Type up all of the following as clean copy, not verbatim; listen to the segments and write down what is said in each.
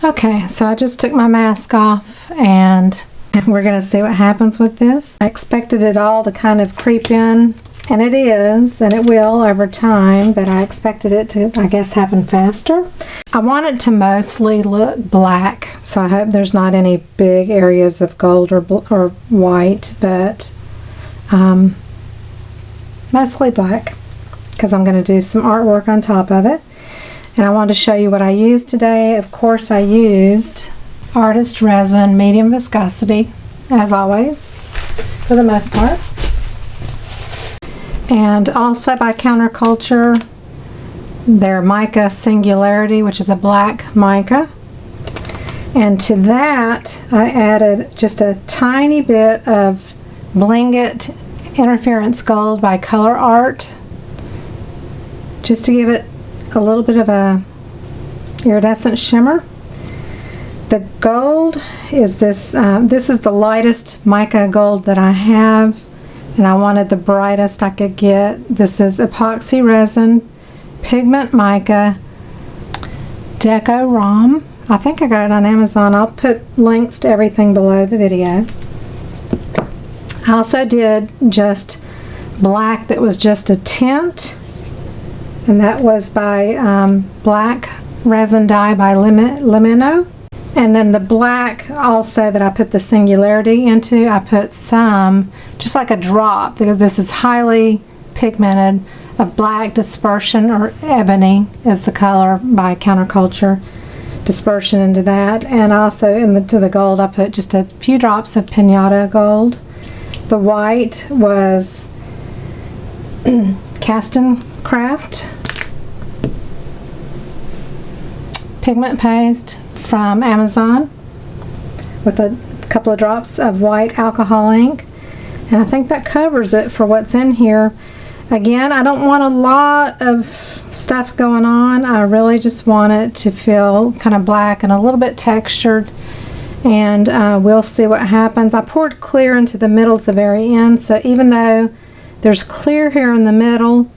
Okay, so I just took my mask off and we're going to see what happens with this. I expected it all to kind of creep in, and it is, and it will over time, but I expected it to, I guess, happen faster. I want it to mostly look black, so I hope there's not any big areas of gold or white, but mostly black, because I'm going to do some artwork on top of it. And I wanted to show you what I used today. Of course, I used Artist Resin, medium viscosity, as always, for the most part. And also by Counterculture, their mica Singularity, which is a black mica. And to that, I added just a tiny bit of Bling It Interference Gold by Color Art, just to give it a little bit of a iridescent shimmer. The gold is this, this is the lightest mica gold that I have, and I wanted the brightest I could get. This is Epoxy Resin, Pigment Mica, Deco ROM. I think I got it on Amazon. I'll put links to everything below the video. I also did just black that was just a tint, and that was by Black Resin Dye by Limino. And then the black also that I put the Singularity into, I put some, just like a drop. This is highly pigmented, of Black Dispersion, or Ebony is the color by Counterculture. Dispersion into that. And also to the gold, I put just a few drops of Pinata Gold. The white was Castin Craft pigment paste from Amazon, with a couple of drops of white alcohol ink, and I think that covers it for what's in here. Again, I don't want a lot of stuff going on. I really just want it to feel kind of black and a little bit textured, and we'll see what happens. I poured clear into the middle at the very end, so even though there's clear here in the middle,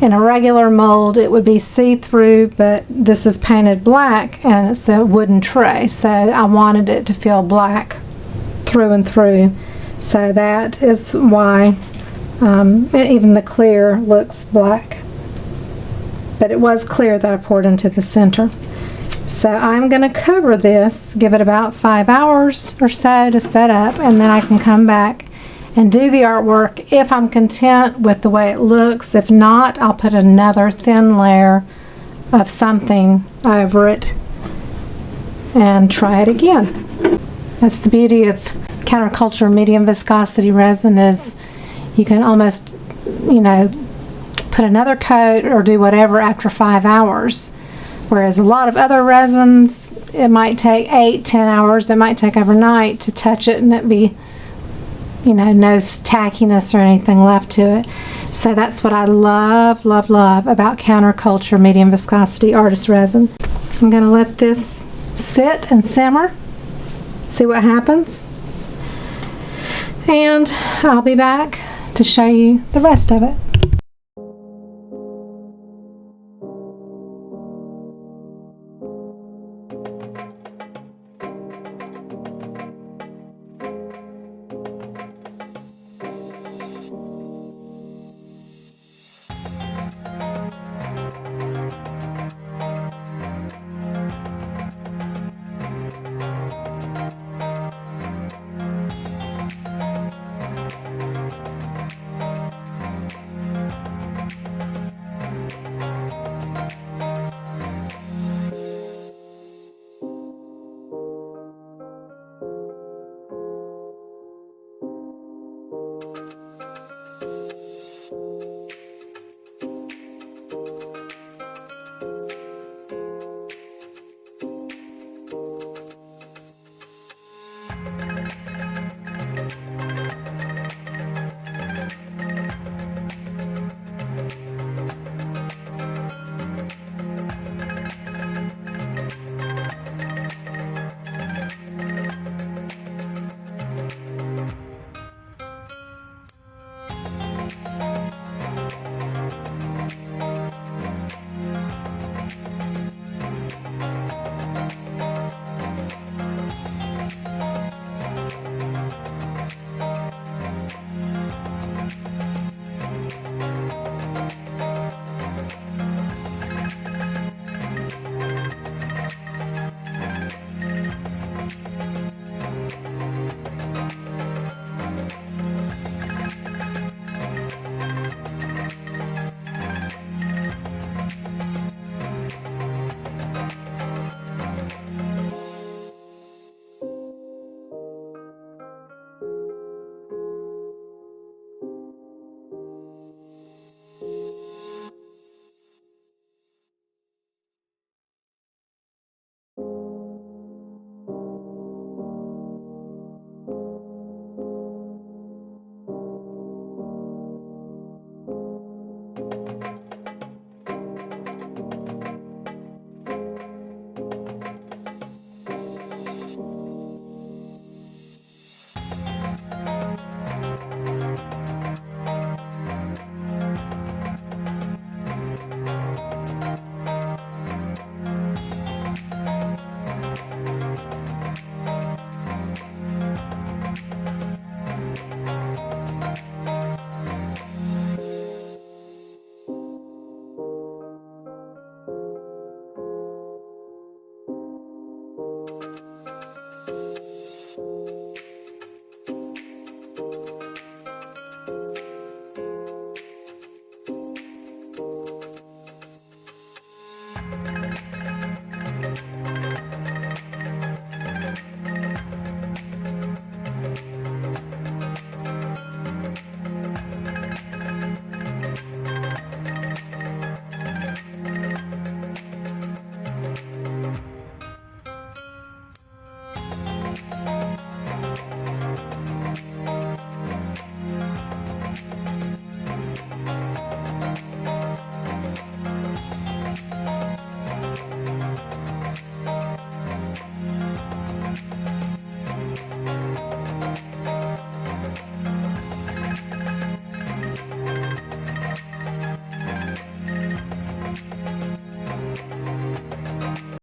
in a regular mold it would be see-through, but this is painted black and it's a wooden tray, so I wanted it to feel black through and through. So that is why even the clear looks black. But it was clear that I poured into the center. So I'm going to cover this, give it about 5 hours or so to set up, and then I can come back and do the artwork if I'm content with the way it looks. If not, I'll put another thin layer of something over it and try it again. That's the beauty of Counterculture medium viscosity resin, is you can almost, you know, put another coat or do whatever after 5 hours. Whereas a lot of other resins, it might take 8-10 hours. It might take overnight to touch it and it be, you know, no tackiness or anything left to it. So that's what I love, love, love about Counterculture medium viscosity artist resin. I'm going to let this sit and simmer, see what happens, and I'll be back to show you the rest of it.